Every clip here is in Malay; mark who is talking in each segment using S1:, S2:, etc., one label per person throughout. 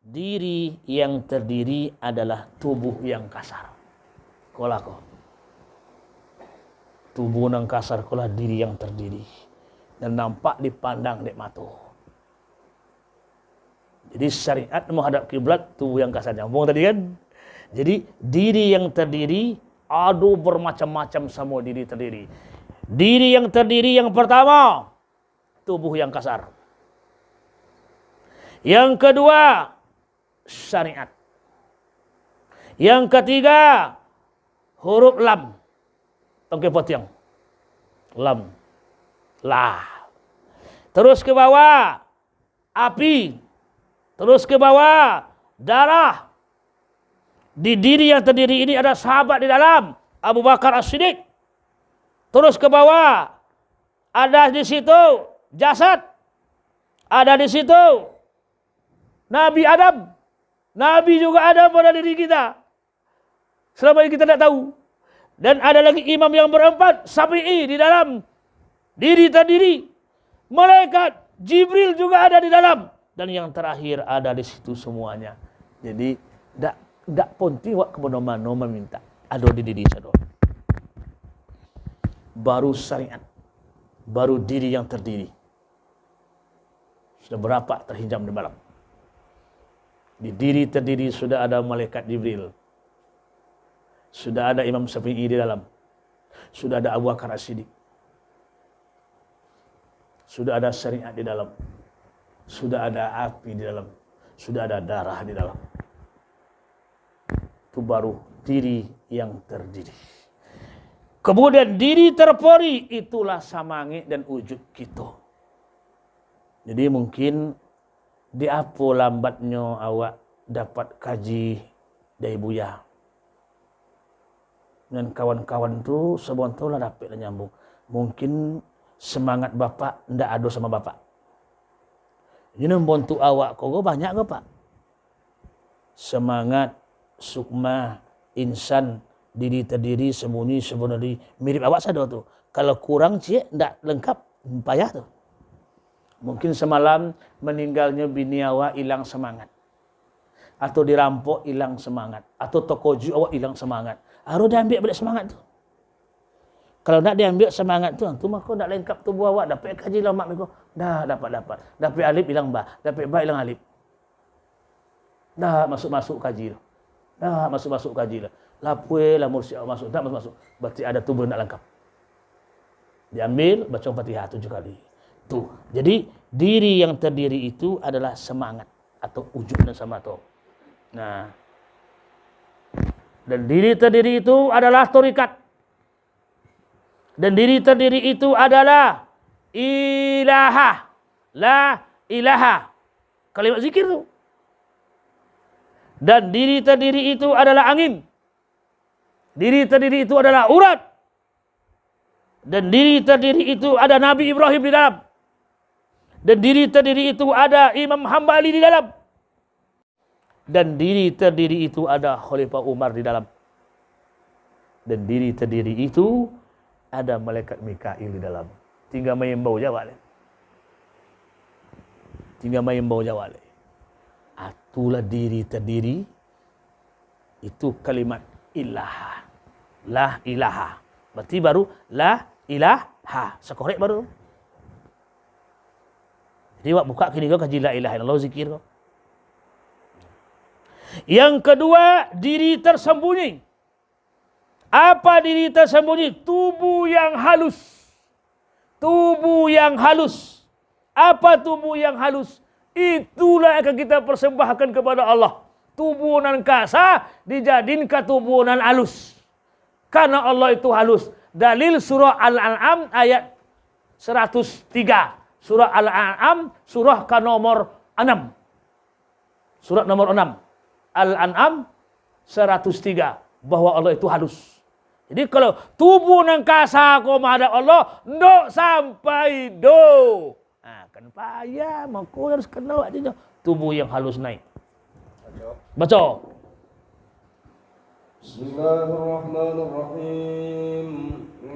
S1: diri yang terdiri adalah tubuh yang kasar. Kolako. Tubuh yang kasar kolah diri yang terdiri. Dan nampak dipandang dek mata. Jadi syariat menghadap kiblat tubuh yang kasar. Nyambung tadi kan? Jadi diri yang terdiri ada bermacam-macam sama diri terdiri. Diri yang terdiri yang pertama tubuh yang kasar. Yang kedua syariat. Yang ketiga huruf lam. Tongke potiang. Lam. Lah. Terus ke bawah api. Terus ke bawah darah. Di diri yang terdiri ini ada sahabat di dalam, Abu Bakar As-Siddiq. Terus ke bawah ada di situ jasad. Ada di situ Nabi Adam. Nabi juga ada pada diri kita. Selama ini kita tidak tahu. Dan ada lagi imam yang berempat, Syafi'i di dalam diri terdiri. Malaikat Jibril juga ada di dalam. Dan yang terakhir ada di situ semuanya. Jadi tidak ponti wak kepada mana meminta. Ada di diri saya. Baru syariat. Baru diri yang terdiri. Sudah berapa terhijam di dalam. Di diri terdiri sudah ada malaikat Jibril. Sudah ada Imam Syafi'i di dalam. Sudah ada Abu Bakar As-Siddiq. Sudah ada syariat di dalam. Sudah ada api di dalam. Sudah ada darah di dalam. Itu baru diri yang terdiri. Kemudian diri terpori itulah samangi dan wujud kita. Jadi mungkin di apa lambatnya awak dapat kaji dari Buya. Dan kawan-kawan tu sebontolah dapat nyambung. Mungkin semangat bapak ndak ada sama bapak. Jadi membantu awak kau banyak ke pak? Semangat, sukma, insan, diri terdiri, sembunyi, sebenarnya mirip awak saja tu. Kalau kurang cik ndak lengkap, payah tu. Mungkin semalam meninggalnya bini awak hilang semangat. Atau dirampok hilang semangat. Atau tokoju awak hilang semangat. Harus diambil balik semangat tu. Kalau nak diambil semangat tu mah kau nak lengkap tubuh awak. Dapat kaji lah mak kau. Dah dapat. Dapat alif hilang ba. Dapat ba hilang alif. Dah masuk kaji lah. Dah masuk kaji lah. Lapue lah mursyid awak masuk. Tak masuk. Berarti ada tubuh nak lengkap. Diambil, baca Fatihah 7 kali. Tuh. Jadi diri yang terdiri itu adalah semangat atau wujudnya sama tu. Nah. Dan diri terdiri itu adalah torikat. Dan diri terdiri itu adalah ilaha. La ilaha. Kalimat zikir tu. Dan diri terdiri itu adalah angin. Diri terdiri itu adalah urat. Dan diri terdiri itu ada Nabi Ibrahim di dalam. Dan diri terdiri itu ada Imam Hambali di dalam. Dan diri terdiri itu ada Khalifah Umar di dalam. Dan diri terdiri itu ada malaikat Mikail di dalam. Tinggal mengimbau jawab. Tinggal mengimbau jawab. Itulah diri terdiri. Itu kalimat ilaha. La ilaha. Berarti baru la ilaha. Sekorek baru. Jadi awak buka kini kau kaji la ilaha illallah zikir kau. Yang kedua, diri tersembunyi. Apa diri tersembunyi? Tubuh yang halus. Tubuh yang halus. Apa tubuh yang halus? Itulah yang akan kita persembahkan kepada Allah. Tubuh nan kasar dijadikan tubuh nan halus. Karena Allah itu halus. Dalil surah Al-An'am ayat 103. Surah Al-An'am surah ke nomor 6. Surat nomor 6. Al-An'am 103. Bahwa Allah itu halus. Jadi kalau tubuh nang kasar kau menghadap Allah, ndok sampai do. Nah, kan payah, kau harus kenal artinya tubuh yang halus naik. Baca.
S2: Bismillahirrahmanirrahim.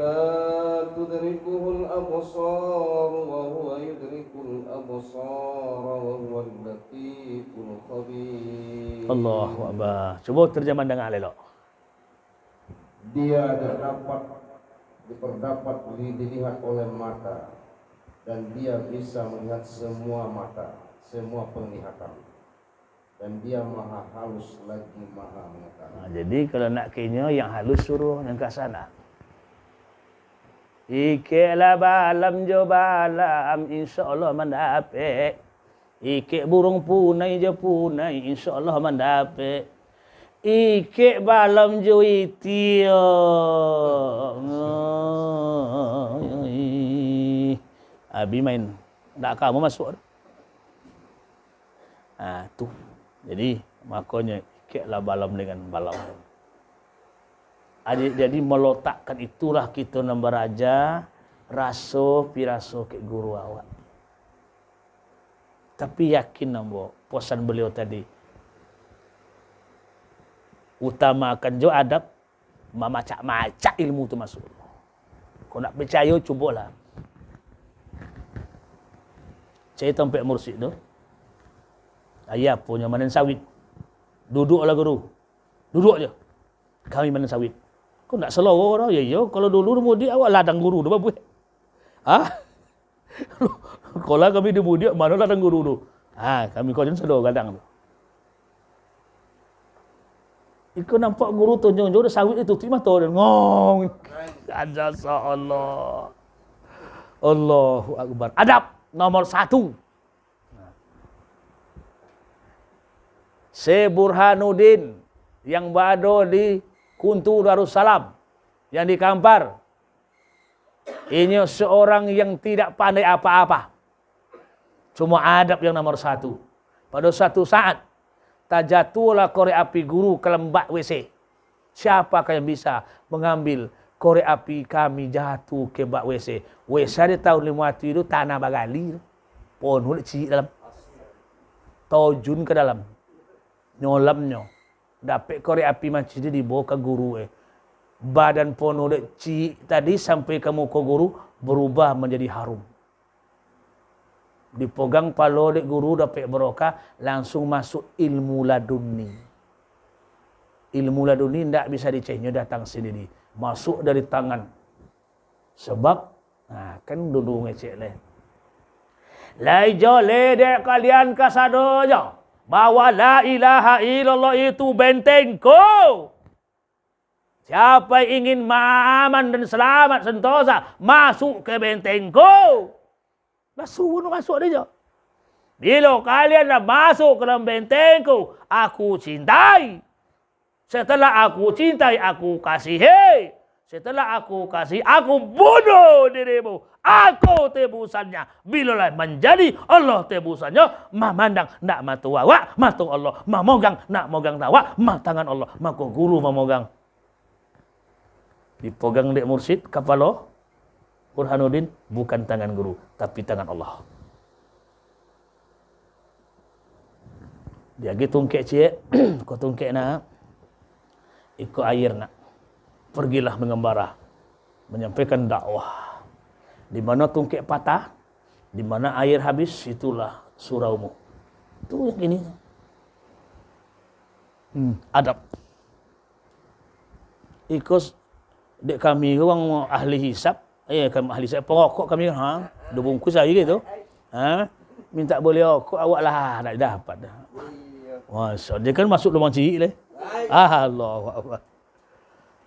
S2: La tudrikuhul absar wa huwa yudrikul absar wa huwal latiful khabir.
S1: Allahu Akbar. Cuba terjemahan dengan elok.
S2: Dia dapat dilihat oleh mata, dan dia bisa melihat semua mata, semua penglihatan, dan dia maha halus lagi maha mengetahui.
S1: Jadi kalau nak kenya yang halus suruh yang kat sana. Ikeklah balam jo balam, insyaAllah mendapat. Ikek burung punai je punai, insyaAllah mendapat. Ikek balam jo itio. Abi main. Tak kamu masuk. Tu. Jadi makanya ikeklah balam dengan balam. Jadi meletakkan itulah kita nak beraja raso piraso ke guru awak. Tapi yakin nambo pesan beliau tadi. Utamakan jo adab, macak-macak ilmu tu masuk. Kau nak percaya cubalah. Saya tempat mursyid tu. Ayah punya manen sawit. Duduklah guru. Duduk je. Kami manen sawit. Kau nak selawar dah. Ya, kalau dulu mudik awak ladang guru tu apa buat? Kalau kami di mudik mana ladang guru tu? Kami kau jangan sedar kadang tu. Ikut nampak guru tunjuk-tunjuk sawit itu tutup mata dia ngong. Jasa Allah. Allahu Akbar. Adab nomor 1. Syekh Burhanuddin yang berada di Kuntu Darussalam yang di Kampar. Ini seorang yang tidak pandai apa-apa. Cuma adab yang nomor 1. Pada satu saat tajatulah korek api guru ke lembak WC. Siapakah yang bisa mengambil korek api kami jatuh ke bak WC? WC di tahun 50 itu tanah bagali. Pohon cik dalam. Tojun ke dalam. Nyolamnya. Dapat korek api macam itu dibawa ke guru. Badan pohon cik tadi sampai ke muka guru berubah menjadi harum. Dipegang palo dek guru dapat berokah, langsung masuk ilmu laduni. Ilmu laduni tidak bisa dicehnya datang sendiri. Masuk dari tangan. Sebab, kan duduk ngecek leh. Lai jole dek kalian kasadoja. Bahwa la ilaha illallah itu bentengku. Siapa yang ingin aman dan selamat sentosa, masuk ke bentengku. Masuk dia. Bila kalian dah masuk ke dalam bentengku, aku cintai. Setelah aku cintai, aku kasihi. Setelah aku kasih, aku bunuh dirimu. Aku tebusannya. Bilalah menjadi Allah tebusannya. Memandang nak matu awak, matu Allah. Memogang nak mogang awak, tangan Allah. Maka guru memogang. Dipegang dek mursyid kepala Burhanuddin, bukan tangan guru, tapi tangan Allah. Dia gitu tungkek cik, kau tungkek nak, ikut air nak. Pergilah mengembara, menyampaikan dakwah. Di mana tungkek patah, di mana air habis, itulah suraumu. Itu yang ini. Adab. Ikut dek kami orang ahli hisab, kami ahli hisab perokok kami dua bungkus aja gitu. Minta boleh rokok awak lah, tak dapat dah. Masya, dia kan masuk lubang cik leh. Allahu Akbar.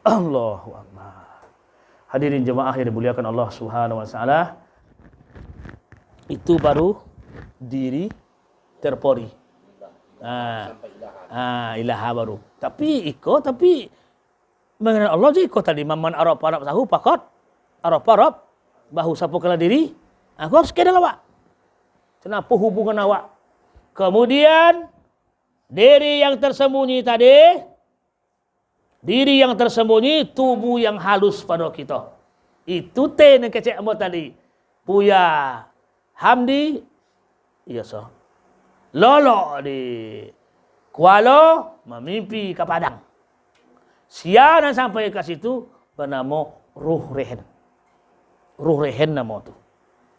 S1: Allahu Akbar. Hadirin jemaah yang dimuliakan Allah Subhanahu wa taala. Itu baru diri terpori. Ilaha baru. Tapi mengenal Allah je ikut tadi. Man arab tahu pakot. Arab bahu sapu kala diri. Aku harus kena awak. Kenapa hubungan awak? Kemudian diri yang tersembunyi tadi. Diri yang tersembunyi, tubuh yang halus pada kita. Itu yang kecek ambot tadi. Puya Hamdi, iya so. Lolo di Kuala memimpi ke Padang. Siana sampai ke situ bernama Ruh Rehen. Ruh Rehen nama tu.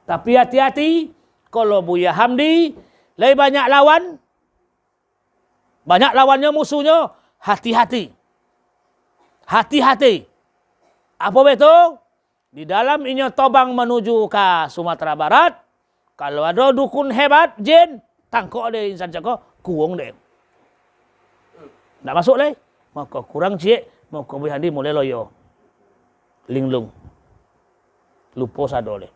S1: Tapi hati-hati kalau Buya Hamdi lebih banyak lawan, Banyak lawannya musuhnya. Hati-hati. Hati-hati. Apa betul? Di dalam inyo tobang menuju ke Sumatera Barat, kalau ada dukun hebat, jin, tangkok dia insan cakap, kuong dia. Tak masuk leh. Maka kurang cik, maka berhandi mulai loyo. Linglung. Lupa sado leh.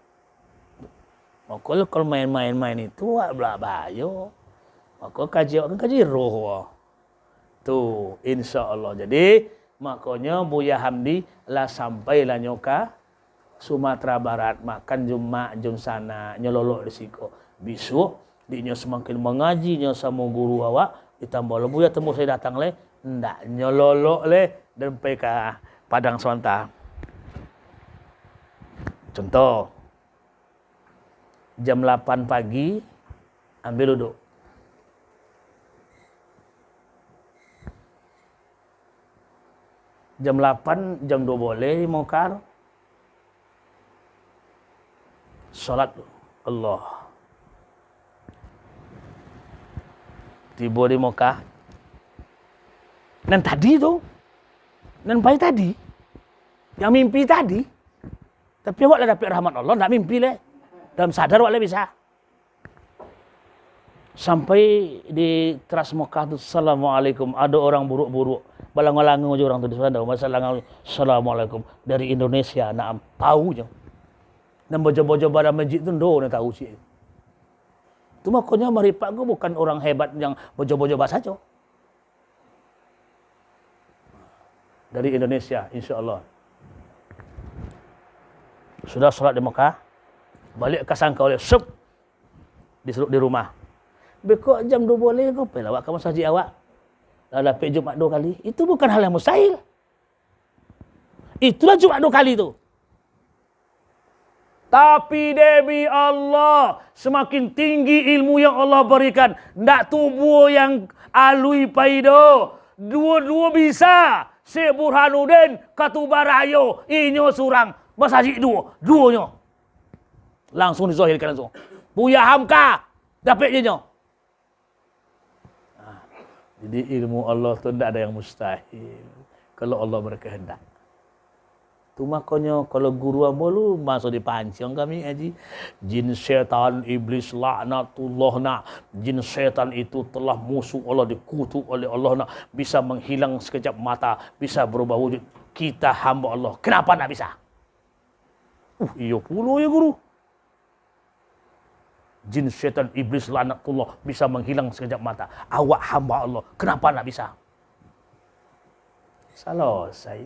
S1: Maka kalau main-main itu, belah bayo. Maka kaji roh. Tu, insya Allah. Jadi, makanya Buya Hamdi lah sampai lah nyoka Sumatera Barat. Makan jum sana, nyololok di siko. Besok, dia semakin mengaji, sama guru awak. Ditambah lebu ya temu saya datang leh. Ndak nyololok leh. Dan pergi ke Padang Sonta. Contoh. Jam 8 pagi, ambil duduk. Jam 8, jam 2 boleh mokar. Salat Allah. Tiba di Mekah. Dan tadi tu. Dan pagi tadi. Yang mimpi tadi. Tapi awak lah dapat rahmat Allah. Tak mimpi lah. Dalam sadar awak lah bisa. Sampai di Teras Mekah tu. Assalamualaikum. Ada orang buruk-buruk. Balang-balang aja orang tu di sana. Assalamualaikum. Dari Indonesia. Naam. Tahu je. Dan bojo-bojo pada masjid tu. Dia tahu sih. Itu makanya maripak ku bukan orang hebat yang bojo-bojo saja. Dari Indonesia, insya Allah. Sudah sholat di Mekah, balik ke sangka oleh sup, disuruh di rumah. Bekok jam 2 boleh kau pergi lawak ke masjid awak. Dah pergi Jumat 2 kali. Itu bukan hal yang mustahil. Itulah Jumat 2 kali tu. Tapi demi Allah, semakin tinggi ilmu yang Allah berikan. Ndak tubuh yang alui paido. Dua-dua bisa. Syekh Burhanuddin, Katubarayo, inyo surang. Masajid duanya. Langsung dizahirkan langsung. Buya Hamka, dapat je nyo. Jadi ilmu Allah tu ndak ada yang mustahil. Kalau Allah berkehendak. Tu makanya kalau guru amolu masuk di pancing kami haji. Jin syaitan iblis laknatullah nak. Jin syaitan itu telah musuh Allah, dikutuk oleh Allah nak. Bisa menghilang sekejap mata, bisa berubah wujud. Kita hamba Allah. Kenapa tak bisa? Iya pula ya guru. Jin syaitan iblis laknatullah bisa menghilang sekejap mata. Awak hamba Allah. Kenapa tak bisa? Salah saya.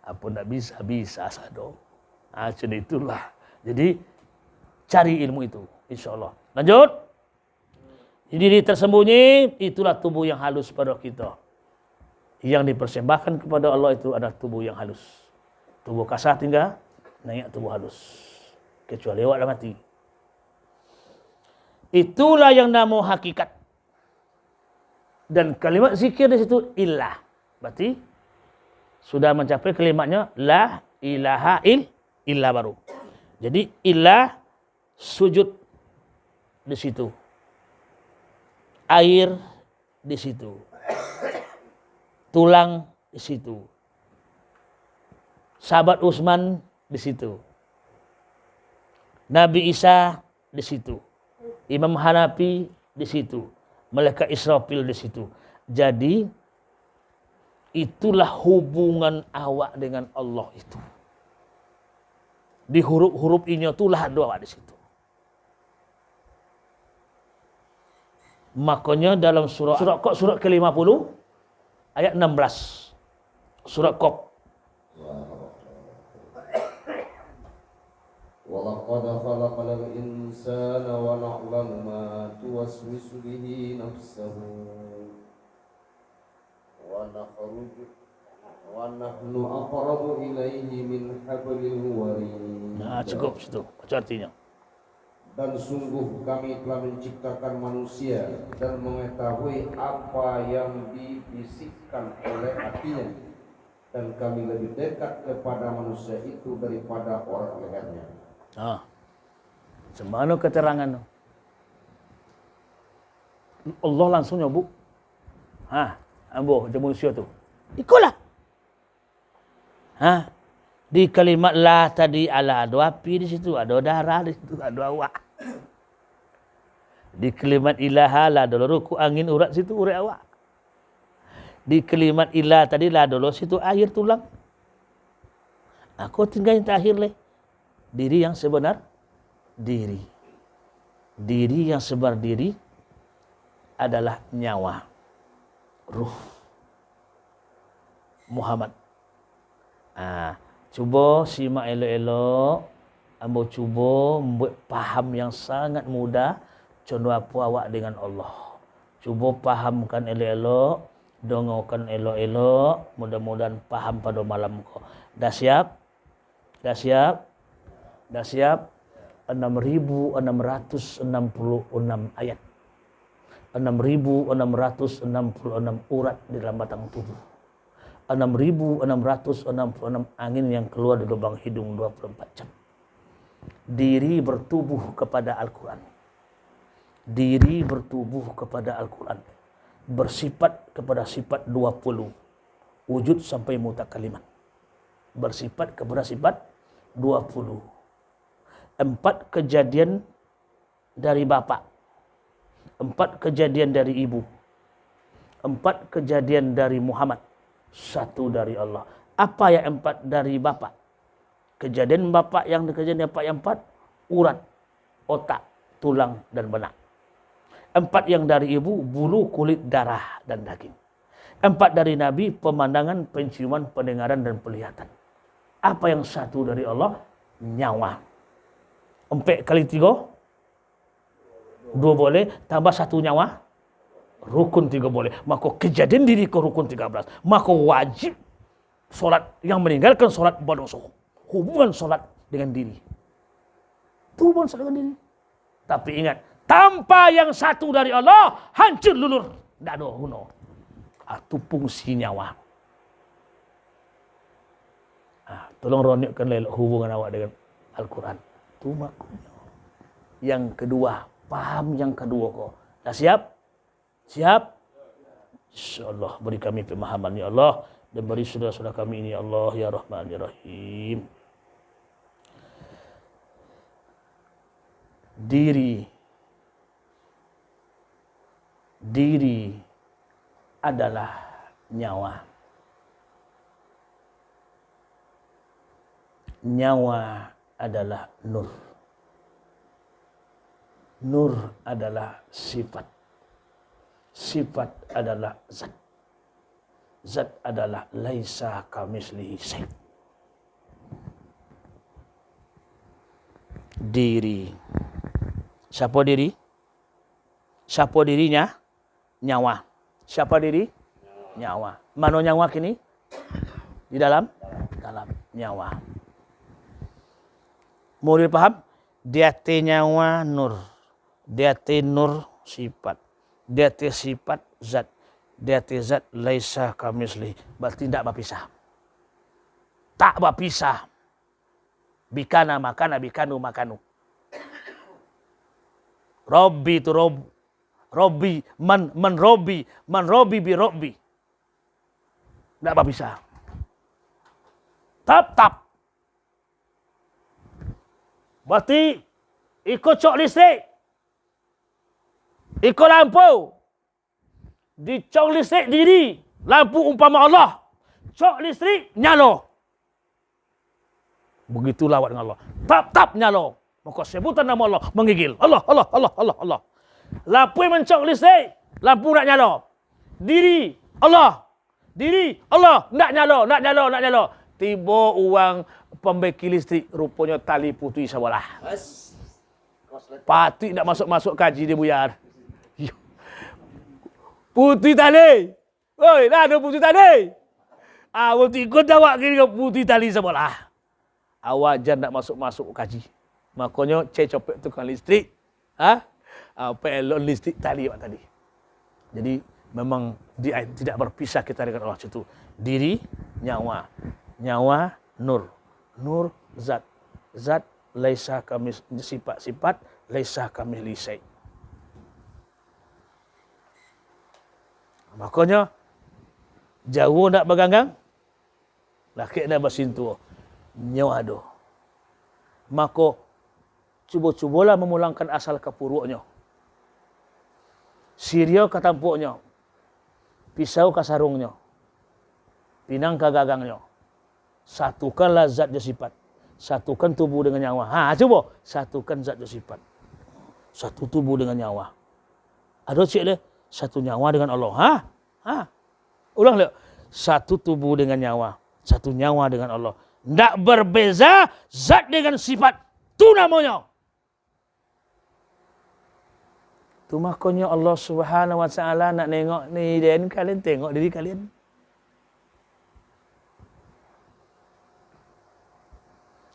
S1: Apa nak bisa sado. Macam itulah. Jadi cari ilmu itu, insya-Allah. Lanjut. Jadi tersembunyi itulah tubuh yang halus pada kita. Yang dipersembahkan kepada Allah itu adalah tubuh yang halus. Tubuh kasar tinggal naik tubuh halus. Kecuali awak dah mati. Itulah yang nama hakikat. Dan kalimat zikir di situ illah. Berarti sudah mencapai kalimatnya la ilaha illa baru. Jadi ilah sujud di situ. Air di situ. Tulang di situ. Sahabat Utsman di situ. Nabi Isa di situ. Imam Hanafi di situ. Malaikat Israfil di situ. Jadi itulah hubungan awak dengan Allah itu. Di huruf-huruf ini itulah doa awak di situ. Makanya dalam surah Qaf surat ke-50 ayat 16. Surah Qaf.
S2: Wa laqad khalaqal insana wa na'lamu ma tuwaswisu bihi nafsuhu. Wa nahnu aqrabu ilaihi min hablil warid.
S1: Nah, cukup situ. Baca artinya.
S2: Dan sungguh kami telah menciptakan manusia dan mengetahui apa yang dibisikkan oleh hatinya, dan kami lebih dekat kepada manusia itu daripada orang lehernya.
S1: Semana keterangan Allah langsung nyebut Ambo macam manusia tu. Ikutlah. Di kalimat la tadi ala ada api di situ, ada darah di situ, ada awak. Di kalimat ilaha la ada ruku angin urat situ urat awak. Di kalimat ilah tadi la ada situ air tulang. Aku tinggal yang terakhir leh. Diri yang sebenar diri. Diri yang sebenar diri adalah nyawa. Ruh. Muhammad. Cuba simak elok-elok. Ambo cuba membuat faham yang sangat mudah. Contoh apa awak dengan Allah. Cuba fahamkan elok-elok. Dongokan elok-elok. Mudah-mudahan faham pada malam kau. Dah siap? Dah siap? Dah siap? 6.666 ayat. 6.666 urat di dalam batang tubuh. 6.666 angin yang keluar dari lubang hidung 24 jam. Diri bertubuh kepada Al-Quran. Diri bertubuh kepada Al-Quran. Bersifat kepada sifat 20. Wujud sampai mutakalimat. Bersifat kepada sifat 20. 4 kejadian dari bapa. 4 kejadian dari ibu. 4 kejadian dari Muhammad. 1 dari Allah. Apa yang 4 dari bapa? Kejadian bapa yang kejadian bapa yang 4, urat, otak, tulang dan benak. 4 yang dari ibu, bulu, kulit, darah dan daging. 4 dari Nabi, pemandangan, penciuman, pendengaran dan penglihatan. Apa yang 1 dari Allah? Nyawa. 4 kali 3, 2 boleh, tambah 1 nyawa, rukun 3 boleh. Maka kejadian diri ke rukun 13. Maka wajib solat. Yang meninggalkan solat berdosa. Hubungan solat dengan diri. Itu hubungan solat dengan diri. Tapi ingat, tanpa yang 1 dari Allah, hancur lulur. Tak ada guna. Itu fungsi nyawa. Tolong ronyokkan hubungan awak dengan Al-Quran. Itu makanya. Yang kedua, paham yang kedua kau. Dah siap? Siap? InsyaAllah beri kami pemahaman ya Allah. Dan beri saudara-saudara kami ini ya Allah ya Rahman ya Rahim. Diri adalah nyawa. Nyawa adalah nur. Nur adalah sifat. Sifat adalah zat. Zat adalah laisa kamislihi syai'. Diri. Siapa diri? Siapa dirinya? Nyawa. Siapa diri? Nyawa. Mana nyawa kini? Di dalam? Dalam nyawa. Mau dipaham? Dia te nyawa nur. Dia te nur sifat. Dia te sifat zat. Dia te zat laisa kamisli. Berarti tidak berpisah. Tak berpisah. Bikana makana bikanu makanu. Robbi itu rob. Robbi man robbi. Man robbi bi robbi. Tidak berpisah. Tap. Berarti ikut cok listrik. Ikut lampu. Di cok listrik diri. Lampu umpama Allah. Cok listrik nyala. Begitulah awak dengan Allah. Tap nyala. Maka sebutan nama Allah menggigil. Allah. Lampu yang mencok listrik. Lampu nak nyala. Diri Allah. Diri Allah. Nak nyala. Tiba uang pembeki listrik. Rupanya tali putih sebelah. Patut nak masuk kaji dia buyar. Putih tali. Oi, dah ada putih tali. Waktu ikut awak kira putih tali sebelah. Awak jangan nak masuk kaji. Makanya copek tukang listrik. Pelon listrik tali awak tadi. Jadi memang tidak berpisah kita dengan Allah itu. Diri, nyawa. Nyawa, nur. Nur, zat. Zat, laisa kami sifat. Laisa kami lisai. Makanya jauh nak berganggang, laki nak bersintu, nyawa ado. Maka cuba-cubalah memulangkan asal kepuruknya. Sirio ke tampuknya, pisau ke sarungnya, pinang ke gagangnya. Satukanlah zat dan sifat. Satukan tubuh dengan nyawa. Coba. Satukan zat dan sifat. Satu tubuh dengan nyawa. Ada cik dia? Satu nyawa dengan Allah. Ulang lihat. Satu tubuh dengan nyawa. Satu nyawa dengan Allah. Tak berbeza zat dengan sifat. Itu namanya. Tu makanya Allah Subhanahu Wa Taala nak nengok ni dan kalian tengok diri kalian.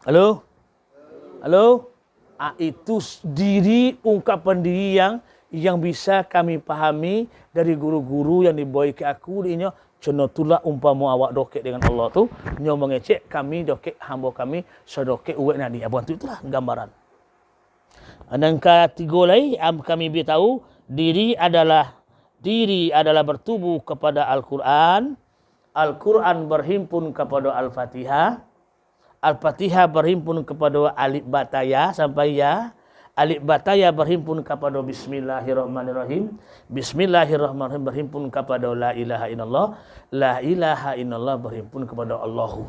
S1: Halo? Halo? Itu diri, ungkapan diri yang bisa kami pahami dari guru-guru yang dibawa ke aku. Dia contohlah umpama awak dokek dengan Allah tu, nyo mengecek kami dokek hamba kami sedokek uwek nadi. Abang tu itulah gambaran. Dan ketiga lagi kami beritahu diri adalah bertubuh kepada Al-Quran. Al-Quran berhimpun kepada Al-Fatihah. Al-Fatihah berhimpun kepada Alif Bataya sampai ya. Alif Bataya berhimpun kepada Bismillahirrahmanirrahim. Bismillahirrahmanirrahim berhimpun kepada La ilaha illallah. La ilaha illallah berhimpun kepada Allahu.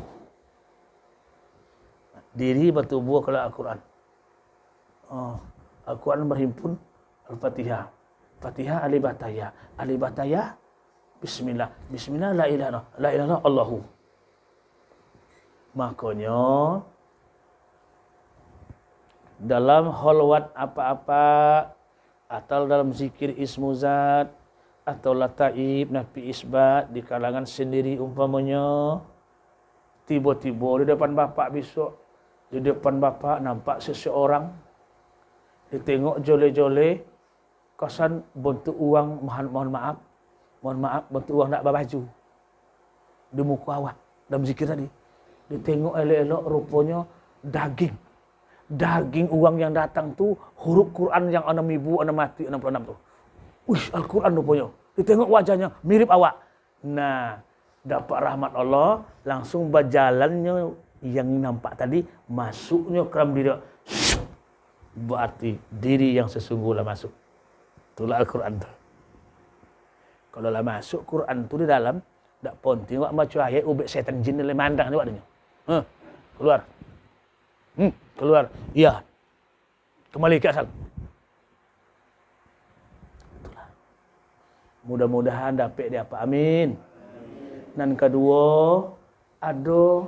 S1: Diri bertubuh kepada Al-Quran. Al-Quran berhimpun Al-Fatihah. Fatihah Alif Bataya. Alif Bataya Bismillah. Bismillah La ilaha illallah. La ilaha illallah Allahu. Makanya dalam holwat apa-apa atau dalam zikir ismuzat atau lataib nafi isbat di kalangan sendiri umpamanya, tiba-tiba di depan bapak besok, di depan bapak nampak seseorang, ditengok jole-jole, kosan bentuk uang, mohon maaf bentuk uang nak berbaju di muka awak dalam zikir tadi. Ditengok elok-elok rupanya daging uang yang datang tu huruf Quran yang 6.066 tu. Uish, Al-Quran rupanya. Ditengok wajahnya mirip awak. Nah, dapat rahmat Allah, langsung berjalannya yang nampak tadi masuknya ke dalam diri. Berarti diri yang sesungguhnya masuk. Itulah Al-Quran tu. Kalau lah masuk Quran tu di dalam, tak pun tengok baca ayat ubek setan jin dalam mandang tengok dia. Keluar. Keluar. Ya. Kembali ke asal. Itulah. Mudah-mudahan dapat dia apa. Amin. Dan kedua, ada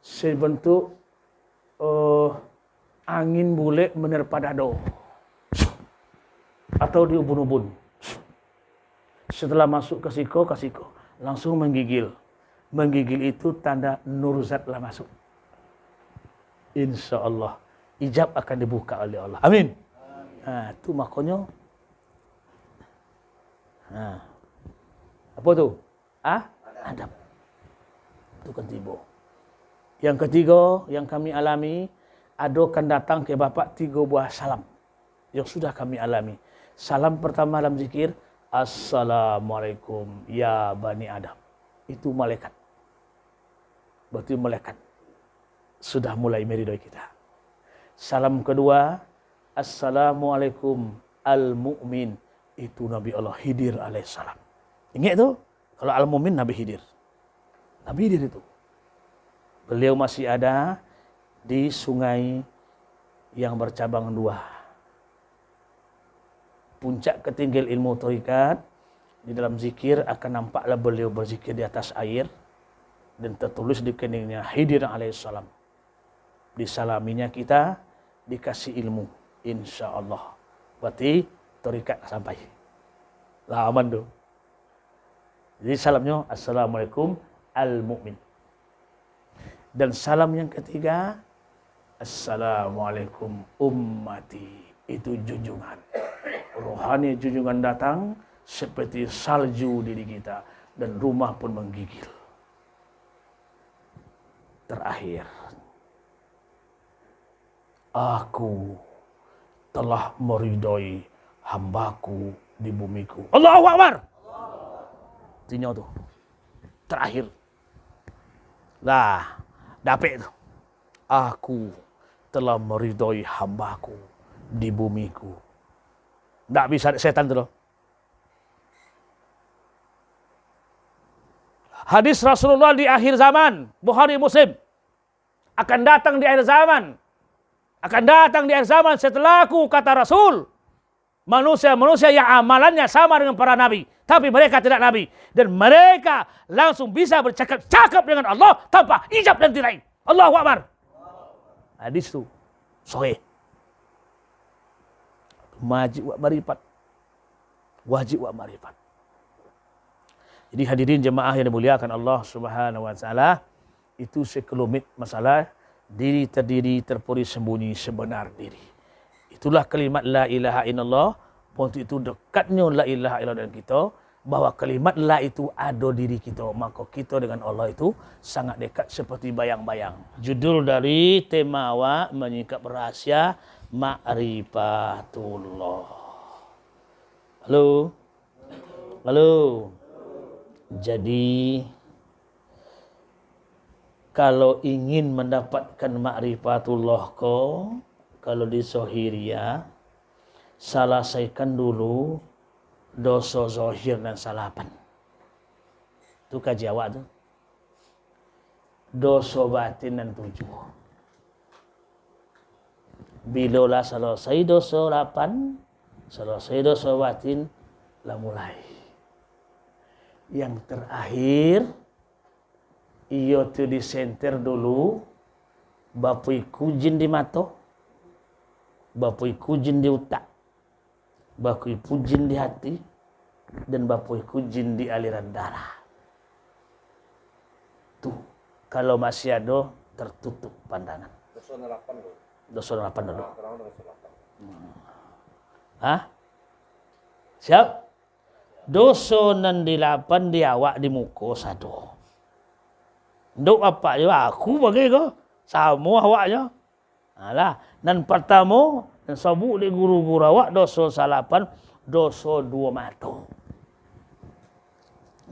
S1: sebentuk angin bulik menerpa dada. Atau di ubun-ubun. Setelah masuk ke siko, langsung menggigil. Menggigil itu tanda nur zat lah masuk. InsyaAllah ijab akan dibuka oleh Allah. Amin. Itu makanya. Apa tu? Adab. Itu kan tiba. Yang ketiga yang kami alami, akan datang ke bapak 3 buah salam yang sudah kami alami. Salam pertama dalam zikir, Assalamualaikum ya Bani Adam. Itu malaikat. Berarti malaikat sudah mulai meridai kita. Salam kedua, Assalamualaikum al-mu'min. Itu Nabi Allah Khidir alaihissalam. Ingat tu? Kalau al-mu'min Nabi Khidir. Nabi Khidir itu. Beliau masih ada di sungai yang bercabang 2. Puncak ketinggian ilmu tarikat, di dalam zikir akan nampaklah beliau berzikir di atas air dan tertulis di keningnya Khidir alaihissalam. Disalaminya kita dikasih ilmu, insyaAllah. Berarti tarikat sampai. Lah aman tu. Jadi salamnya Assalamualaikum al-mu'min. Dan salam yang ketiga, Assalamualaikum ummati. Itu junjungan. Rohani junjungan datang seperti salju diri kita. Dan rumah pun menggigil. Terakhir. Aku telah meridai hambaku di bumiku. Allahu Akbar. buktinya tu. Terakhir. Lah, dapat tu. Aku telah meridhoi hambaku di bumiku. Tak bisa setan tu loh. Hadis Rasulullah di akhir zaman, Bukhari Muslim. Akan datang di akhir zaman. Akan datang di akhir zaman setelahku, kata Rasul. Manusia-manusia yang amalannya sama dengan para nabi. Tapi mereka tidak nabi. Dan mereka langsung bisa bercakap-cakap dengan Allah tanpa ijab dan tirai. Allahu Akbar. Hadis itu sahih. Wajib wa marifat. Wajib wa marifat. Jadi hadirin jemaah yang dimuliakan Allah Subhanahu wa taala, itu sekelumit masalah diri terdiri terpuri sembunyi sebenar diri. Itulah kalimat la ilaha illallah. Untuk itu dekatnya la ilaha illallah dengan kita, bahwa kalimat la itu ada diri kita, maka kita dengan Allah itu sangat dekat seperti bayang-bayang. Judul dari tema awak menyingkap rahasia ma'rifatullah. Halo. Halo. Jadi kalau ingin mendapatkan ma'rifatullah ko, kalau di Zohiriyah, selesaikan dulu dosa zohir dan salapan. Itu kaji awak tu. Dosa batin dan 7. Bila selesai dosa 8, selesai dosa batin, lah mulai. Yang terakhir, ia tu disenter dulu, bapui kujin di mata, bapui kujin di utak, bapui kujin di hati, dan bapui kujin di aliran darah. Tuh, kalau masih ada, tertutup pandangan. Dosa 8 dulu. Hah? Siap? Dosa nan di 8 di awak di muka satu. Duk apa je aku bagi ke? Sama awaknya. Alah, nan pertama dan sabuk di guru-guru awak dosa 8, dosa 2 mata.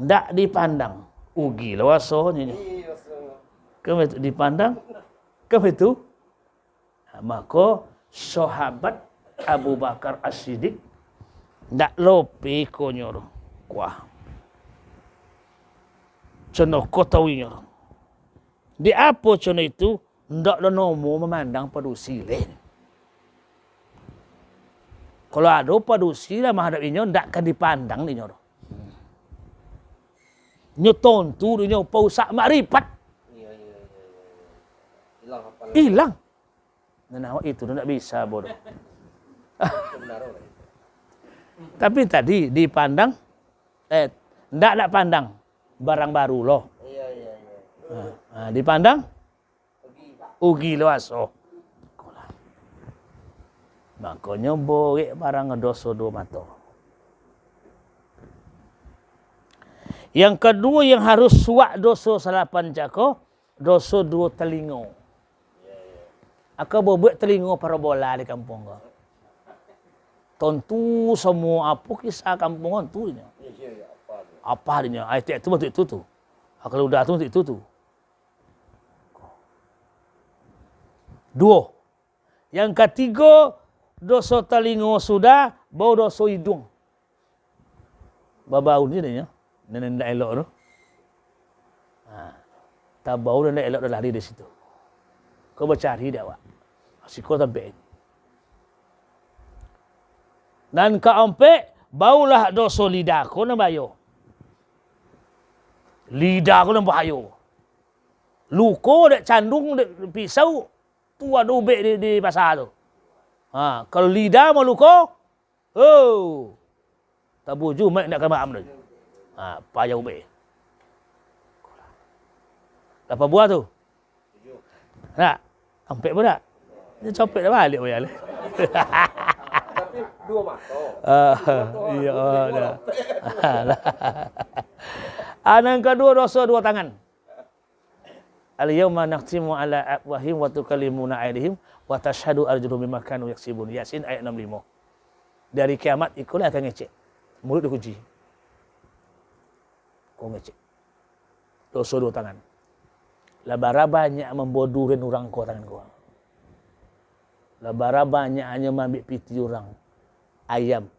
S1: Ndak dipandang. Ugi lah wasanya. Kamu itu dipandang? Kamu itu? Maka sahabat Abu Bakar As-Siddiq ndak lopi konyor kuah. Contoh kau tahu nyor. Di apa contoh itu? Ndak ada nomo memandang padusi lain. Kalau ada padusi lah menghadap inyo, ndak akan dipandang ni nyor. Nyo tontu nyo pausak makrifat. Hilang. Nah, itu ndak bisa bodoh. Tapi tadi dipandang, ndak pandang barang baru loh. Dipandang, ugi loaso. Makanya boleh barang dosa 2 mata. Yang kedua yang harus suak dosa 8 jako, dosa 2 telinga. Aku buat telinga parabola di kampung kau. Tentu semua apa kisah kampungan tu dia. Apa dia? Ayat itu betul itu tu. Kalau udah tu itu tu. 2. Yang ketiga, dosa telinga sudah, bau dosa hidung. Babau ni dia. Nenek elok tu. Tak bau dan elok dah lari di situ. Kau bercari dia awak. Siko sampai. Dan keempat, baulah dosa lidah kau nak bayo. Lidah kau nak bayo. Luko dek candung dek pisau, tu ada ubek di pasar tu. Kalau lidah mau luko, tabu ju mak nak kena am tu. Payah ubek. Apa buat tu? Nak, empek pun tak? Dia copet dah balik boya le.
S3: Tapi 2 mata.
S1: Iya dah. Yang kedua dosa 2 tangan. Al-yawma nakhtimu ala afwahihim wa tukallimuna aydihim wa tashhadu arjuluhum bima kanu yaksibun. Yasin ayat 65. Dari kiamat ikulah akan ngecek. Mulut dikunci. Kau ngecek. Dosa 2 tangan. Labara banyak membodohin orang kau tangan kau. Labara banyak hanya ambil piti orang. Ayam.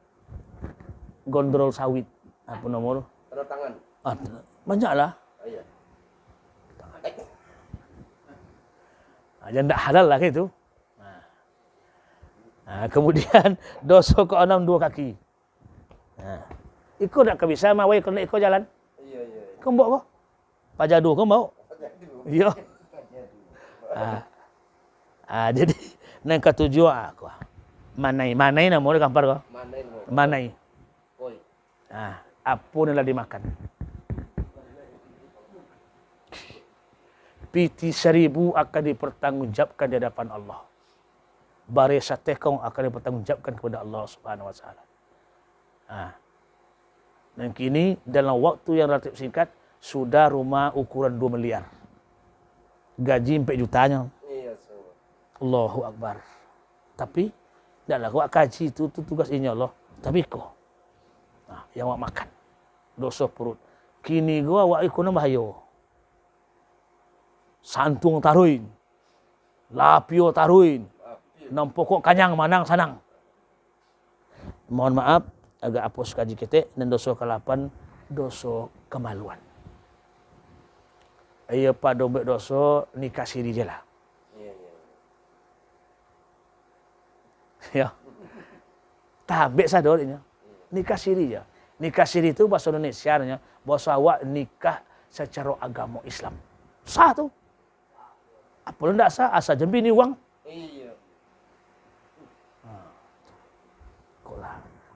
S1: Gondrol sawit. Apa nomor?
S3: Tanda tangan.
S1: Banyaklah.
S3: Iya.
S1: Jangan tak halal lah gitu. Kemudian dosa ke-6 2 kaki. Ikut tak bisa mawai kena ikut jalan.
S3: Iya.
S1: Kau bawa apa? Pajadu kau mau? Ya. Jadi nang ketujuh aku. Manai nama dia kampar kau. Manai.
S3: Oi.
S1: Apa yang dimakan? Piti 1000 akan dipertanggungjawabkan di hadapan Allah. Baris tekong akan dipertanggungjawabkan kepada Allah Subhanahu wa taala. Dan kini dalam waktu yang relatif singkat sudah rumah ukuran 2 miliar. Gaji 4 jutanya.
S3: Iya,
S1: Allahu Akbar. Tapi taklah awak kaji itu tugas ini Allah. Tapi kau yang awak makan dosa perut. Kini gua awak ikut bahaya. Santung taruin. Lapio taruin. 6 pokok kanyang manang sanang. Mohon maaf agak hapus kaji kita dan dosa ke-8 dosa kemaluan. Ia pada dosa nikah siri je lah. Ya. Tak habis sadar ini. Nikah siri je. Nikah siri itu bahasa Indonesia nya bahasa awak nikah secara agama Islam. Sah tu. Apa ndak sah asal jembi ni wang.
S3: Iya.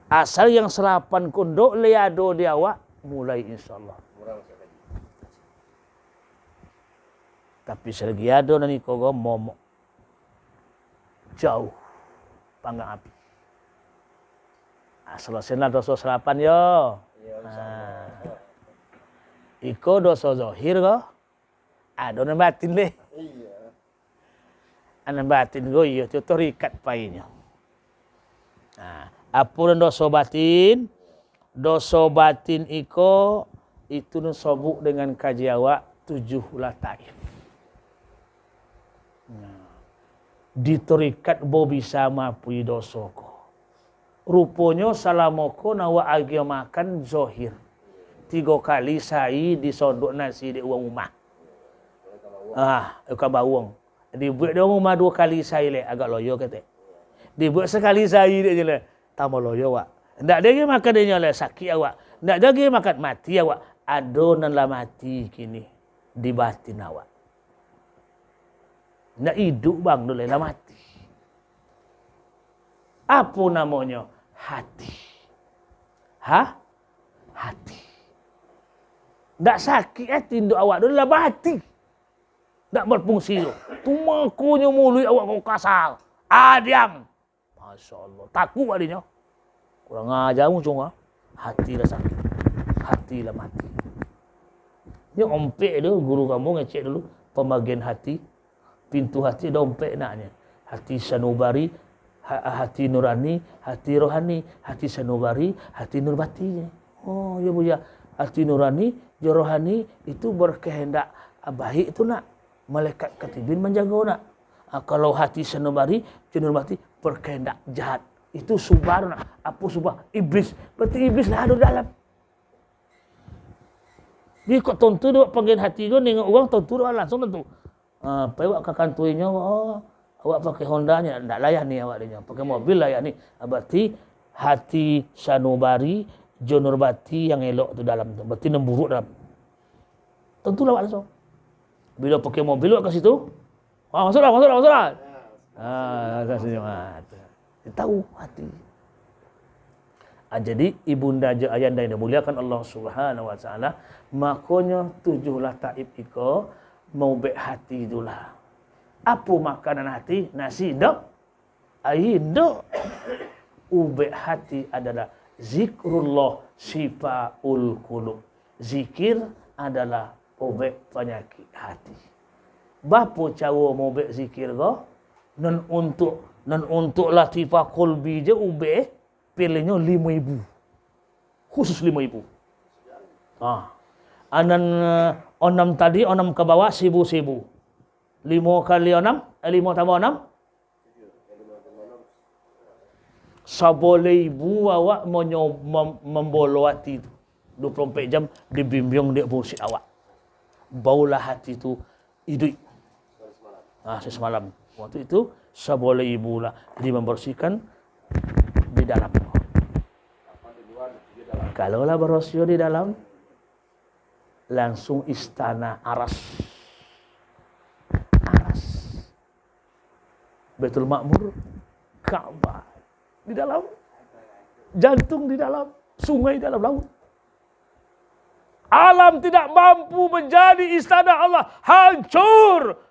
S1: Asal yang serapan kunduk liado dia awak mulai insyaallah. Tapi selagi ada nani kogo momok jauh panggang api. Selesailah dosa serapan yo. Iko dosa zahir ko. Ada nang batin deh.
S3: Iya.
S1: Anak batin go iya tu terikat painya. Apa dosa batin? Dosa batin iko itu sobuk dengan kaji awak 7 lataif. Diterikat bo bisa mapui dosa ko. Rupanya salamoko nawa agi makan zohir. 3 kali sai disodok nasi di uang rumah. Uka bawang. Dibuat di rumah 2 kali sai le agak loyo kata. Dibuat sekali sai dia je le. Tambah loyo awak. Ndak ada lagi makan dia le sakit awak. Ndak ada lagi makan mati awak. Adonan lah mati kini di batin awak. Ndak hidup bang dulu lah mati. Apa namanya? Hati. Hati. Ndak sakit hati nduk awak dulu lah mati. Ndak berfungsi tu. Tumakunya mulut awak kau kasar. Diam. Masya Allah. Takut adanya. Kurang ajar muncung. Hati lah sakit. Hati lah mati. Ini ompek tu. Guru kamu ngecek dulu. Pembagian hati. Pintu hati dah ompek naknya. Hati sanubari. Hati nurani. Hati rohani. Hati sanubari. Hati nurbati. Oh ya bu ya. Hati nurani. Rohani. Itu berkehendak baik itu nak. Malaikat katibin menjaga nak. Kalau hati sanubari. Nurbati. Berkehendak jahat. Itu subar nak. Apa subar? Iblis. Berarti iblis lah ada dalam. Dia kok tentu dia panggil hati dia dengan orang tentu dia langsung tentu. Awak ke kantornya, awak pakai Honda-nya, tak layak ni awak dia. Pakai mobil layak ni. Berarti hati sanubari, jonurbati yang elok tu dalam tu. Berarti nemburuk dalam. Tentulah awak langsung. Bila pakai mobil awak ke situ, masuklah. Dia tahu hati. Jadi ibunda ayanda yang dimuliakan Allah Subhanahu wa taala, makanya 7 lataif iko mau baik hati itulah. Apa makanan hati? Nasi dok. Air dok. Ubek hati adalah zikrullah sifaul qulub. Zikir adalah ubek penyakit hati. Bapa cara mau baik zikir ko? Non untuk latifah qalbi je ubek pilihnya 5,000. Khusus 5,000. Anan onam tadi, onam ke bawah, sibu-sibu. 5 kali 6, 5 tambah 6. Saboleh ibu awak membolo hati tu. 24 jam dibimbing dia musik awak. Baulah hati tu hidup. Semalam. Waktu itu saboleh ibu lah membersihkan di dalam. Kalaulah berosio di dalam, langsung istana Aras. Baitul Ma'mur, Ka'bah di dalam, jantung di dalam, sungai di dalam laut. Alam tidak mampu menjadi istana Allah, hancur.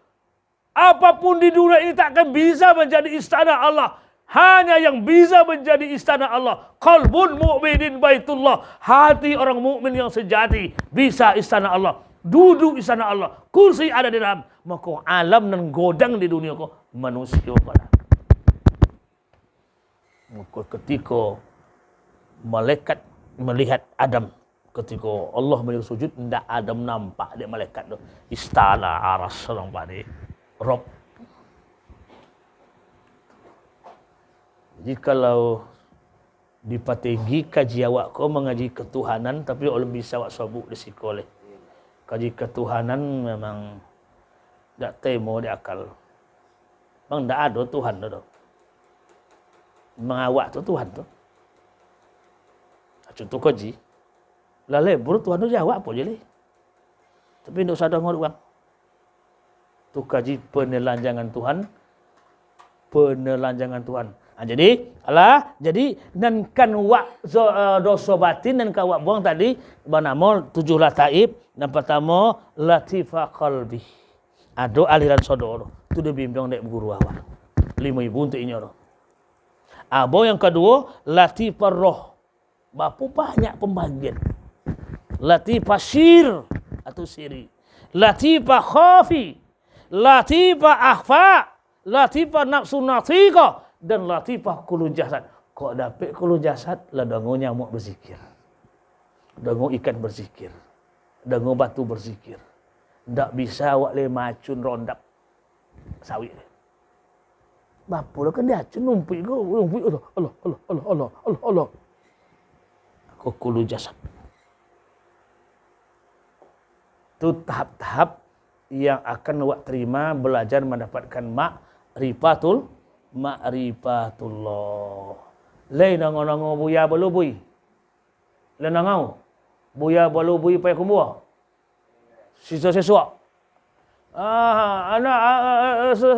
S1: Apapun di dunia ini tak akan bisa menjadi istana Allah. Hanya yang bisa menjadi istana Allah, qalbun mu'minin baitullah, hati orang mukmin yang sejati bisa istana Allah, duduk istana Allah, kursi ada di dalam, maka alam dan godang di dunia ko manusia kala. Maka ketika malaikat melihat Adam, ketika Allah menyuruh sujud, ndak Adam nampak dia malaikat tu, istana Aras orang pada Rob. Jadi kalau dipatengi kaji awak kau mengaji ketuhanan, tapi orang bisa awak sabuk di sekolah. Kaji ketuhanan memang tak temo di akal. Memang tak ada Tuhan tu. Memang awak tu Tuhan tu. Contoh kaji. Lah lebur Tuhan tu jawab apa je le. Tapi tak sadar ngor uang. Tu kaji penelanjangan Tuhan. Penelanjangan Tuhan. Jadi dan kan wak dosa batin dan kan wak buang tadi bernama 7 lataib. Yang pertama latifah qalbi. Ada aliran sodor. Itu dia bimbing dek guru awak. 5,000 untuk ini orang. Abo yang kedua latifah roh. Bapa banyak pembagian. Latifah syir atau siri. Latifah khafi. Latifah akhfa. Latifah nafsu natika. Dan latifah kulu jasad. Kok dapat kulu jasad, lah dengo nyamuk berzikir. Dengo ikan berzikir. Dengo batu berzikir. Tak bisa awak le macun rondap sawit. Bapa lah kan dia acun numpik ke. Allah. Kok kulu jasad. Itu tahap-tahap yang akan awak terima belajar mendapatkan ma'rifatullah. Lain nango buya balubui. Lain nango buya balubui pai kumbua. Sisa sesuak. Anak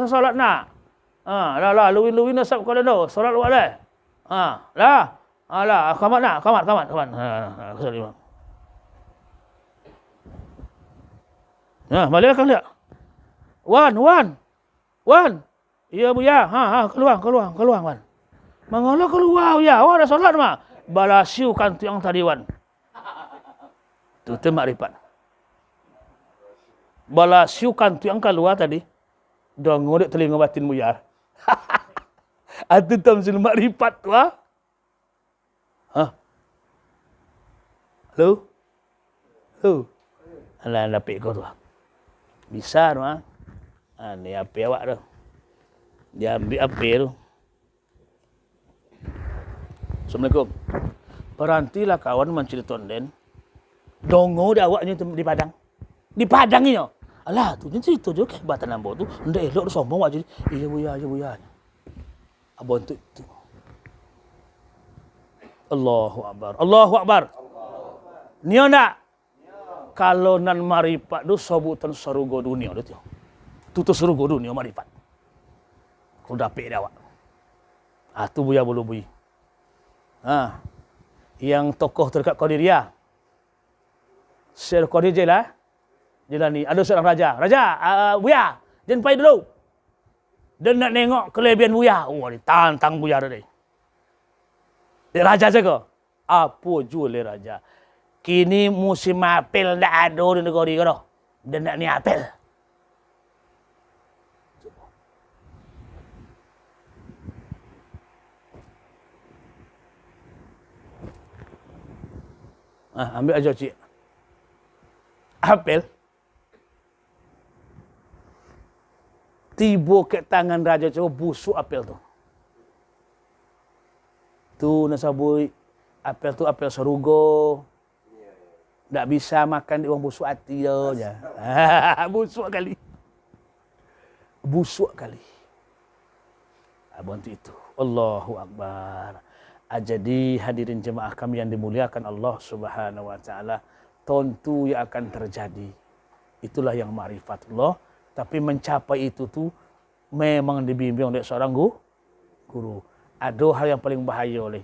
S1: salat nak. Lah luwin nasab kau dah. Salat buat dah. Lah. Kamat nak, kamat. Kesal imam. Balik kan dia. Wan. Ya buya, keluar wan. Mengolah keluar ya, awak dah solat mah. Balasiu kan tu yang tadi wan. Tu makrifat. Balasiu kan tu yang keluar tadi. Dah ngorek telinga batin buya. Atu tamsil makrifat tu ah. Halo. Alah dapat kau tu. Bisa tu ah. Ni apa awak tu? Dia ambil apa tu? Assalamualaikum. Perantilah kawan mencari tonden. Dongo dah awaknya di Padang. Di Padang ni. Alah, tu cerita je kehebatan ambo tu. Ndak elok sombong awak jadi. Iya buya. Abang tu. Allahu Akbar. Nio nak? Kalau nan marifat tu sebutan surga dunia tu. Tu surga dunia marifat. Kau dapat dah awak. Tu buya balubui. Yang tokoh terdekat Qadiriyah. Syekh Qadir Jilani. Ada seorang raja. Buya, jangan pergi dulu. Dia nak tengok kelebihan buya. Ditantang buya tadi. Dia raja jaga. Apa jual dia raja? Kini musim apel tak ada di negara ni. Dia nak ni apel. Ambil aja cik. apel tiba ke tangan raja coba busuk apel tu. Tu nasabui apel tu apel serugo. Tak bisa makan di orang busuk hati je. Busuk kali. Busuk kali. Abang tu itu. Allahu Akbar. Jadi hadirin jemaah kami yang dimuliakan Allah Subhanahu Wa Taala, tentu yang akan terjadi. Itulah yang ma'rifatullah. Tapi mencapai itu tu memang dibimbing oleh seorang guru. Ada hal yang paling bahaya oleh.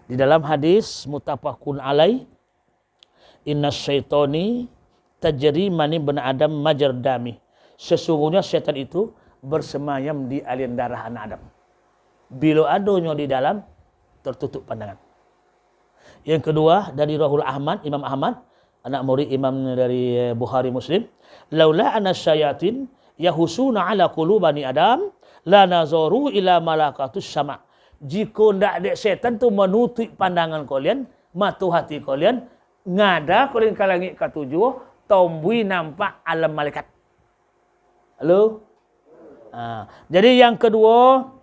S1: Di dalam hadis muttafaqun alaih, inna syaitani tajri mani bin Adam majar dami. Sesungguhnya syaitan itu bersemayam di aliran darah anak Adam. Bila adanya di dalam, tertutup pandangan. Yang kedua, dari Rahul Ahmad, Imam Ahmad, anak murid Imam dari Bukhari Muslim. Laula anna syayatin yahusuna ala qulubani Adam, la nazaru ila malakatus sama. Jika tidak ada syaitan tu menutup pandangan kalian, mata hati kalian, ngada kalian ke langit ketujuh, tombui nampak alam malaikat. Halo? Jadi yang kedua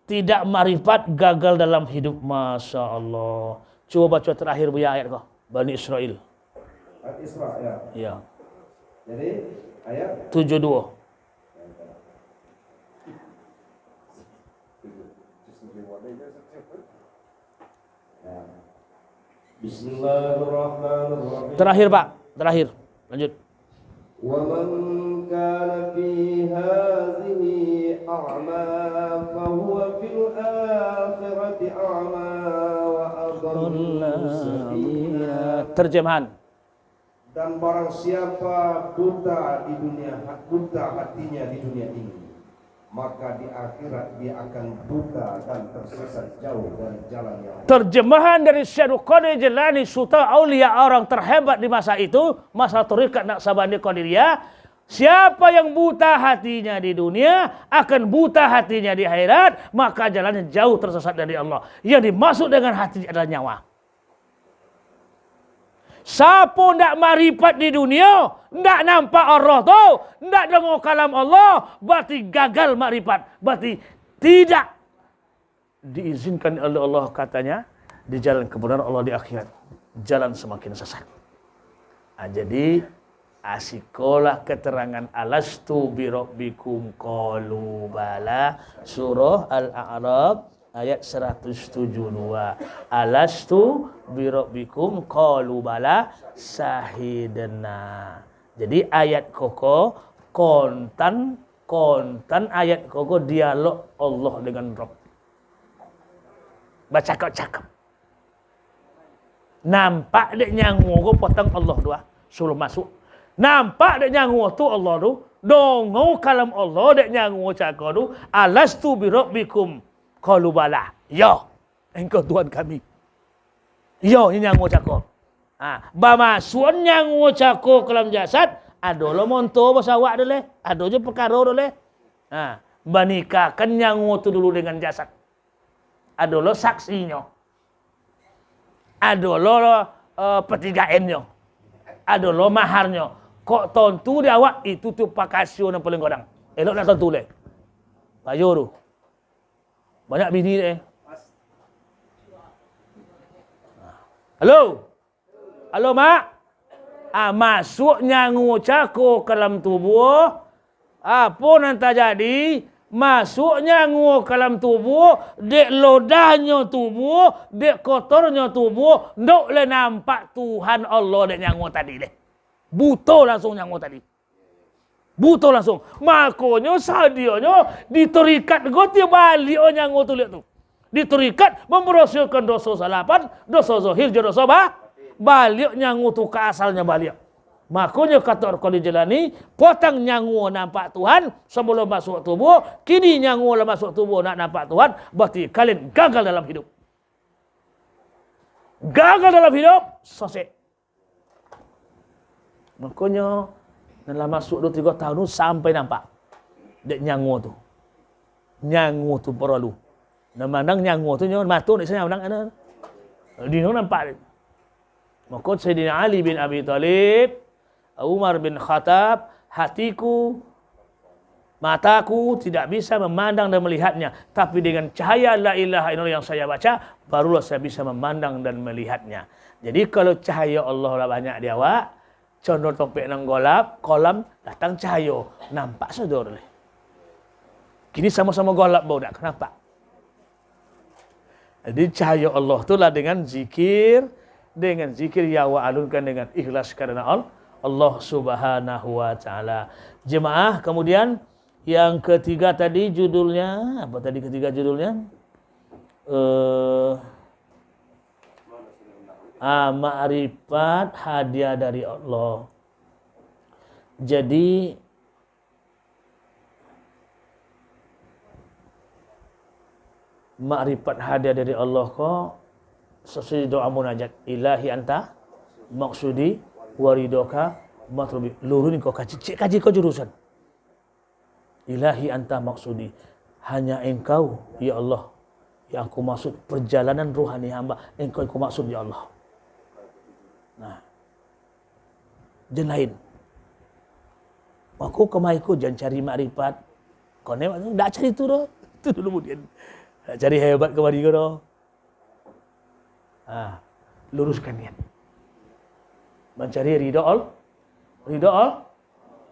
S1: tidak marifat, gagal dalam hidup. Masya Allah. Coba baca terakhir punya ayat kau. Bani Israel.
S2: Ayat Isra ya.
S1: Ya.
S2: Jadi ayat
S1: 72.
S2: Bismillahirrahmanirrahim.
S1: Terakhir Pak. Terakhir. Lanjut.
S2: وَمَنْ كَانَ فِي هَذِهِ أَعْمَى فَهُوَ فِي الْآخِرَةِ أَعْمَى وَأَضَلُّ سَبِيلًا.
S1: Terjemahan.
S2: Dan barang siapa buta di dunia, buta hatinya di dunia ini, maka di akhirat dia akan buta dan tersesat jauh dari jalan yang benar.
S1: Terjemahan dari Syekh Qadir Jilani, Sultan Aulia, orang terhebat di masa itu, masa Tariqat Naqsabandi Qadiriyah. Siapa yang buta hatinya di dunia akan buta hatinya di akhirat, maka jalannya jauh tersesat dari Allah. Yang dimaksud dengan hati adalah nyawa. Siapa ndak marifat di dunia, ndak nampak Allah tu, ndak dengar kalam Allah, berarti gagal marifat, berarti tidak diizinkan oleh Allah katanya di jalan kebenaran Allah di akhirat. Jalan semakin sesat. Jadi asikolah keterangan alastu birabbikum qalu bala, surah Al-A'raf ayat 172. Alastu birabbikum qalu bala sahidna. Jadi ayat koko kontan ayat koko dialog Allah dengan Rabb. Baca cakap. Nampak dek nyangu ko potong Allah dua suruh masuk. Nampak dek nyangu tu Allah tu dongo kalam Allah dek nyangu cakap tu alastu birabbikum qalu bala. Ya, engkau Tuhan kami. Ya, ini nyangu cakap. Ba masuk nyangu cakap kalam jasad, adalah monto basawak dole, ada je perkara dole. Banikahkan nyangu tu dulu dengan jasad. Adalah saksinya. Adalah petigaannya. Adalah maharnya. Kok tentu dia awak itu tu pakasio yang paling godang. Elok nak tentu le. Payo tu. Banyak bini deh. Halo. Halo mak. Masuk nyangu cako ke dalam tubuh. Apa nanti jadi? Masuknya nyangu ke dalam tubuh, dek lodahnya tubuh, dek kotornya tubuh, ndok le nampak Tuhan Allah dek nyangu tadi deh. Buto langsung nyangu tadi. Buto langsung. Makanya sadianya diterikat goti balik nyangu tu lihat tu. Diterikat membersihkan dosa salapan, dosa zahir, dosa balik nyangu tu ke asalnya balik. Makanya kata Al-Qadir Jilani, potong nyangu nampak Tuhan sebelum masuk tubuh, kini nyangu lah masuk tubuh nak nampak Tuhan, berarti kalian gagal dalam hidup. Gagal dalam hidup, sosek. Makanya dalam masuk 2-3 tahun tu sampai nampak dek nyangu tu. Nyangu tu perlu. Namandang nyangu tu nyawa matu ni saya namandang ana. Di nampak. Maka Sayyidina Ali bin Abi Thalib, Umar bin Khattab, hatiku, mataku tidak bisa memandang dan melihatnya. Tapi dengan cahaya la ilaha illallah yang saya baca, barulah saya bisa memandang dan melihatnya. Jadi kalau cahaya Allah lah banyak di awak, condor tompek nang golap, kolam datang cahaya. Nampak saudara. Kini sama-sama golap bau tak nampak. Jadi cahaya Allah itulah dengan zikir ya wa alunkan dengan ikhlas karena Allah Subhanahu wa taala. Jemaah, kemudian yang ketiga tadi judulnya apa tadi ketiga judulnya? Ma'rifat hadiah dari Allah. Jadi ma'rifat hadiah dari Allah kok sesuai doa munajat ilahi anta maksudi waridoka matlubi lurun kau kaji kau jurusan ilahi anta maksudi hanya engkau ya Allah yang aku maksud perjalanan ruhani hamba engkau aku maksud ya Allah. Nah dan lain aku kemaiku jangan cari makrifat kau ni tak cari itu dah itu dulu kemudian tak cari hebat kemari kau dah. Luruskan niat mencari ridho Allah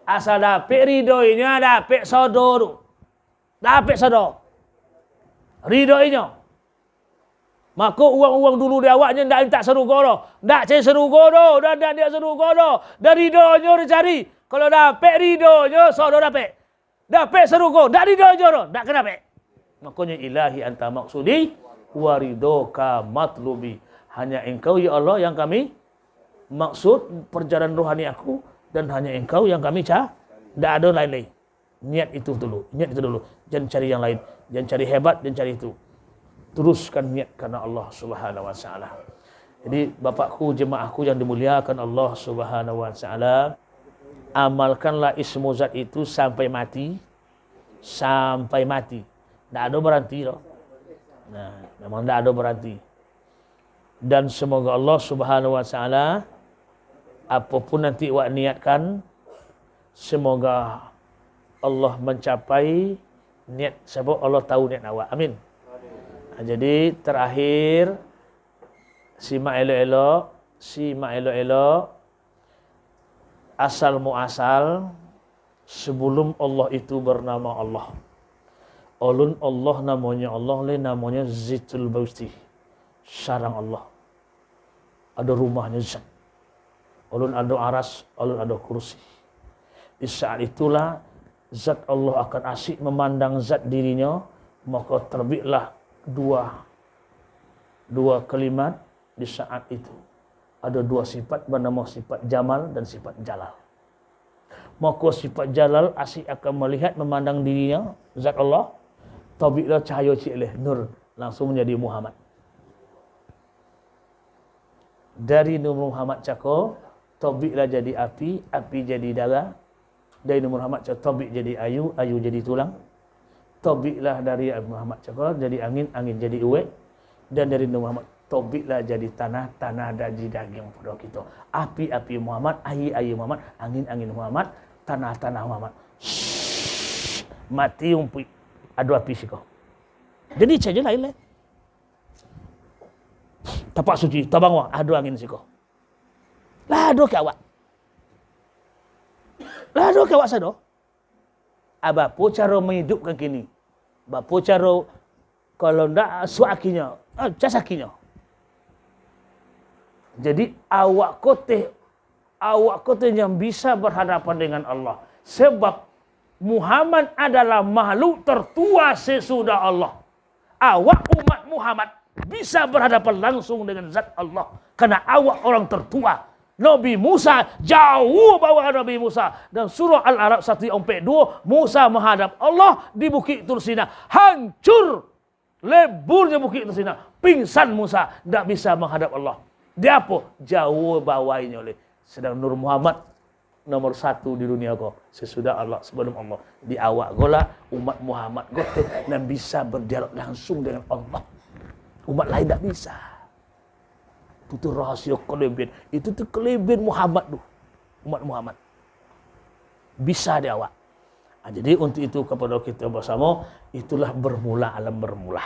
S1: asal dapat ridhonya dapat sodor ridhonya maka uang dulu dia awaknya tak minta seru godo tak cari seru godo dan dia seru godo dan ridhonya dicari kalau dapat ridhonya sodor dapat seru godo tak ridhonya tak kena dapat makanya ilahi anta maksudi waridoka matlubi hanya engkau ya Allah yang kami maksud perjalanan rohani aku dan hanya engkau yang kami tidak ada lain-lain. Niat itu dulu. Jangan cari yang lain. Jangan cari hebat, jangan cari itu. Teruskan niat karena Allah Subhanahu wa taala. Jadi bapakku, jemaahku yang dimuliakan Allah Subhanahu wa taala, amalkanlah ismu zat itu sampai mati. Sampai mati. Tidak ada berhenti loh. Nah, memang tidak ada berhenti. Dan semoga Allah Subhanahu wa taala apapun nanti awak niatkan semoga Allah mencapai niat sebab Allah tahu niat awak. Amin. Jadi terakhir simak elok-elok asal muasal sebelum Allah itu bernama Allah. Ulun Allah namanya Allah, namanya Zitul Bausti. Sarang Allah. Ada rumahnya zat. Ulun ada aras, ulun ada kursi. Di saat itulah zat Allah akan asyik memandang zat dirinya, maka terbitlah dua kalimat di saat itu. Ada dua sifat bernama sifat Jamal dan sifat Jalal. Maka sifat Jalal asyik akan melihat memandang dirinya, zat Allah, terbitlah cahaya cilih nur langsung menjadi Muhammad. Dari Nur Muhammad cakap, tobiklah jadi api, api jadi darah. Dari Nur Muhammad cakap, tobik jadi ayu, ayu jadi tulang. Tobiklah dari Muhammad cakap, jadi angin, angin jadi uwek. Dan dari Nur Muhammad, tobiklah jadi tanah, tanah jadi daging pada kita. Api, api Muhammad, air, air Muhammad, angin, angin Muhammad, tanah, tanah Muhammad. Mati umpi, ada api sih kau. Jadi saja lain. Tapak suci, tabang wang, adu angin siko. Lado ke awak. Sado. Apa cara menghidupkan kini? Apa cara kalau ndak suakinya, casakinya. Jadi awak kote yang bisa berhadapan dengan Allah. Sebab Muhammad adalah makhluk tertua sesudah Allah. Awak umat Muhammad bisa berhadapan langsung dengan zat Allah. Karena awak orang tertua. Nabi Musa jauh bawah Nabi Musa. Dan surah Al-Arab 142, Musa menghadap Allah di Bukit Tur Sina. Hancur leburnya Bukit Tur Sina. Pingsan Musa, tidak bisa menghadap Allah. Dia apa? Jauh bawahnya oleh. Sedang Nur Muhammad nomor 1 di dunia kau. Sesudah Allah, sebelum Allah. Di awak gola umat Muhammad gote dan bisa berdialog langsung dengan Allah. Umat lain tak bisa. Itu rahasia kelebihan. Itu tuh kelebihan Muhammad tuh. Umat Muhammad. Bisa diawak. Jadi untuk itu kepada kita bersama, itulah bermula alam bermula.